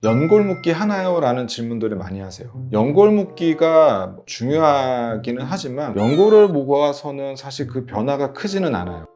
연골 묶기 하나요? 라는 질문들을 많이 하세요. 연골 묶기가 중요하기는 하지만 연골을 모아서는 사실 그 변화가 크지는 않아요.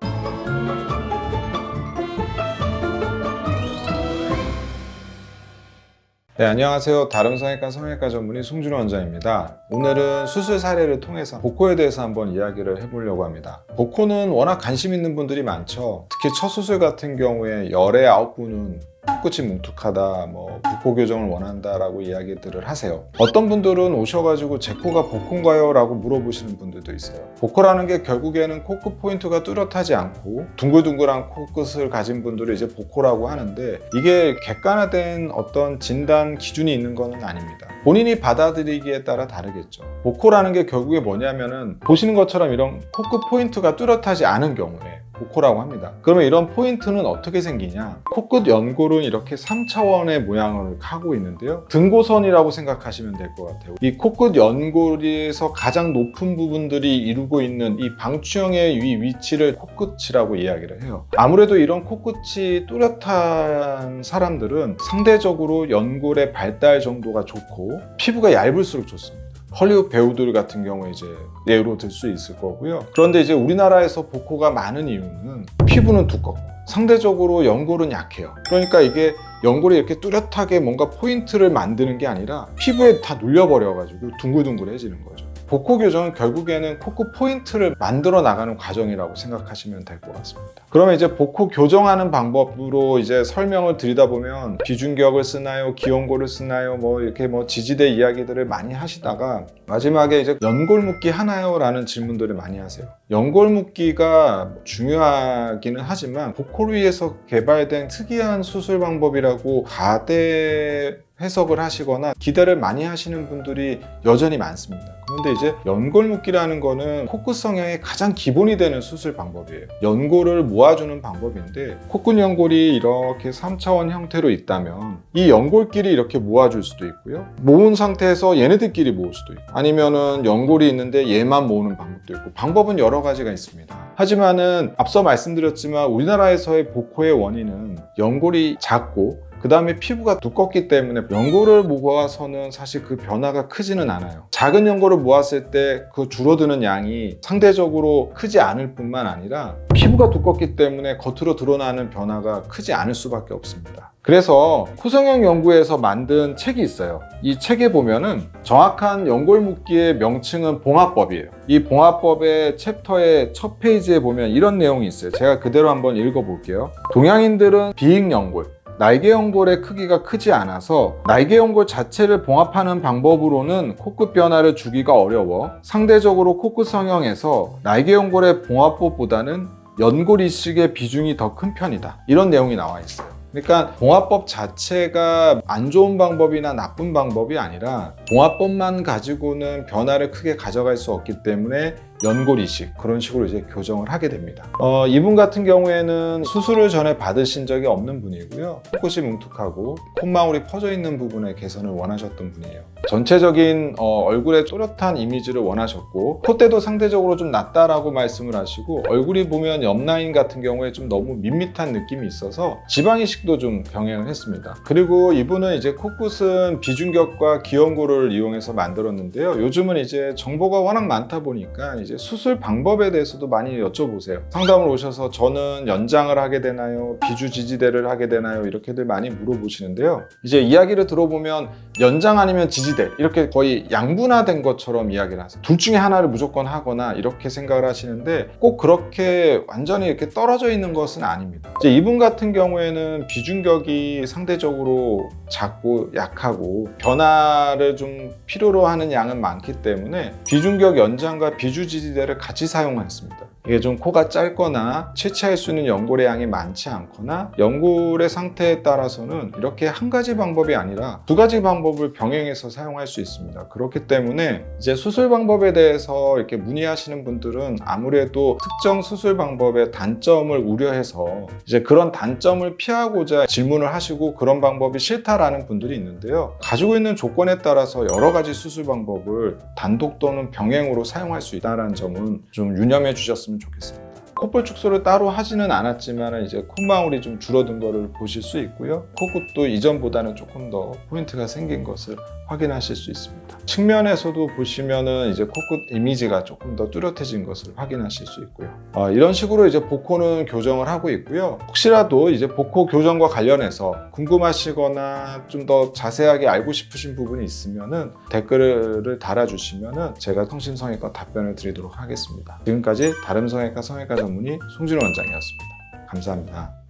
네, 안녕하세요. 다른 성형외과 전문의 송준호 원장입니다. 오늘은 수술 사례를 통해서 복코에 대해서 한번 이야기를 해보려고 합니다. 복코는 워낙 관심 있는 분들이 많죠. 특히 첫 수술 같은 경우에 열의 9분은 코끝이 뭉툭하다, 복코 교정을 원한다라고 이야기들을 하세요. 어떤 분들은 오셔가지고 제 코가 복코인가요? 라고 물어보시는 분들도 있어요. 복코라는 게 결국에는 코끝 포인트가 뚜렷하지 않고 둥글둥글한 코끝을 가진 분들을 이제 복코라고 하는데, 이게 객관화된 어떤 진단 기준이 있는 건 아닙니다. 본인이 받아들이기에 따라 다르겠죠. 복코라는 게 결국에 뭐냐면은 보시는 것처럼 이런 코끝 포인트가 뚜렷하지 않은 경우에 복코라고 합니다. 그러면 이런 포인트는 어떻게 생기냐? 코끝 연골은 이렇게 3차원의 모양을 하고 있는데요. 등고선이라고 생각하시면 될 것 같아요. 이 코끝 연골에서 가장 높은 부분들이 이루고 있는 이 방추형의 위치를 코끝이라고 이야기를 해요. 아무래도 이런 코끝이 뚜렷한 사람들은 상대적으로 연골의 발달 정도가 좋고 피부가 얇을수록 좋습니다. 헐리우드 배우들 같은 경우에 이제 예로 들 수 있을 거고요. 그런데 이제 우리나라에서 복코가 많은 이유는 피부는 두껍고 상대적으로 연골은 약해요. 그러니까 이게 연골이 이렇게 뚜렷하게 뭔가 포인트를 만드는 게 아니라 피부에 다 눌려버려가지고 둥글둥글해지는 거죠. 복코 교정은 결국에는 코끝 포인트를 만들어 나가는 과정이라고 생각하시면 될 것 같습니다. 그러면 이제 복코 교정하는 방법으로 이제 설명을 드리다 보면 비중격을 쓰나요? 기연골을 쓰나요? 이렇게 지지대 이야기들을 많이 하시다가 마지막에 이제 연골 묶기 하나요? 라는 질문들을 많이 하세요. 연골 묶기가 중요하기는 하지만 복코를 위해서 개발된 특이한 수술 방법이라고 가대 해석을 하시거나 기대를 많이 하시는 분들이 여전히 많습니다. 그런데 이제 연골 묶기라는 거는 코끝 성형의 가장 기본이 되는 수술 방법이에요. 연골을 모아주는 방법인데 코끝 연골이 이렇게 3차원 형태로 있다면 이 연골끼리 이렇게 모아줄 수도 있고요. 모은 상태에서 얘네들끼리 모을 수도 있고, 아니면은 연골이 있는데 얘만 모으는 방법도 있고, 방법은 여러 가지가 있습니다. 하지만은 앞서 말씀드렸지만 우리나라에서의 복코의 원인은 연골이 작고 그 다음에 피부가 두껍기 때문에 연골을 모아서는 사실 그 변화가 크지는 않아요. 작은 연골을 모았을 때 그 줄어드는 양이 상대적으로 크지 않을 뿐만 아니라 피부가 두껍기 때문에 겉으로 드러나는 변화가 크지 않을 수밖에 없습니다. 그래서 코성형 연구에서 만든 책이 있어요. 이 책에 보면은 정확한 연골 묶기의 명칭은 봉합법이에요. 이 봉합법의 챕터의 첫 페이지에 보면 이런 내용이 있어요. 제가 그대로 한번 읽어볼게요. 동양인들은 비익연골, 날개 연골의 크기가 크지 않아서 날개 연골 자체를 봉합하는 방법으로는 코끝 변화를 주기가 어려워 상대적으로 코끝 성형에서 날개 연골의 봉합법보다는 연골 이식의 비중이 더 큰 편이다. 이런 내용이 나와 있어요. 그러니까 봉합법 자체가 안 좋은 방법이나 나쁜 방법이 아니라 봉합법만 가지고는 변화를 크게 가져갈 수 없기 때문에 연골 이식, 그런 식으로 이제 교정을 하게 됩니다. 이분 같은 경우에는 수술을 전에 받으신 적이 없는 분이고요. 코끝이 뭉툭하고 콧망울이 퍼져 있는 부분의 개선을 원하셨던 분이에요. 전체적인 얼굴의 또렷한 이미지를 원하셨고, 콧대도 상대적으로 좀 낮다라고 말씀을 하시고, 얼굴이 보면 옆라인 같은 경우에 좀 너무 밋밋한 느낌이 있어서 지방 이식도 좀 병행을 했습니다. 그리고 이분은 이제 코끝은 비중격과 기연골을 이용해서 만들었는데요. 요즘은 이제 정보가 워낙 많다 보니까 이제 수술 방법에 대해서도 많이 여쭤보세요. 상담을 오셔서 저는 연장을 하게 되나요? 비주지지대를 하게 되나요? 이렇게들 많이 물어보시는데요. 이제 이야기를 들어보면 연장 아니면 지지대, 이렇게 거의 양분화된 것처럼 이야기를 하세요. 둘 중에 하나를 무조건 하거나 이렇게 생각을 하시는데 꼭 그렇게 완전히 이렇게 떨어져 있는 것은 아닙니다. 이제 이분 같은 경우에는 비중격이 상대적으로 작고 약하고 변화를 좀 필요로 하는 양은 많기 때문에 비중격 연장과 비주지지대를 같이 사용했습니다. 이게 좀 코가 짧거나 채취할 수 있는 연골의 양이 많지 않거나 연골의 상태에 따라서는 이렇게 한 가지 방법이 아니라 두 가지 방법을 병행해서 사용할 수 있습니다. 그렇기 때문에 이제 수술 방법에 대해서 이렇게 문의하시는 분들은 아무래도 특정 수술 방법의 단점을 우려해서 이제 그런 단점을 피하고자 질문을 하시고 그런 방법이 싫다라는 분들이 있는데요. 가지고 있는 조건에 따라서 여러 가지 수술 방법을 단독 또는 병행으로 사용할 수 있다는 점은 좀 유념해 주셨으면 좋겠습니다. 콧볼 축소를 따로 하지는 않았지만 이제 콧망울이 좀 줄어든 거를 보실 수 있고요. 코끝도 이전보다는 조금 더 포인트가 생긴 것을 확인하실 수 있습니다. 측면에서도 보시면은 이제 코끝 이미지가 조금 더 뚜렷해진 것을 확인하실 수 있고요. 이런 식으로 이제 복코는 교정을 하고 있고요. 혹시라도 이제 복코 교정과 관련해서 궁금하시거나 좀 더 자세하게 알고 싶으신 부분이 있으면은 댓글을 달아주시면은 제가 성심성의껏 답변을 드리도록 하겠습니다. 지금까지 다름성형외과 성형외과 전문의 송진호 원장이었습니다. 감사합니다.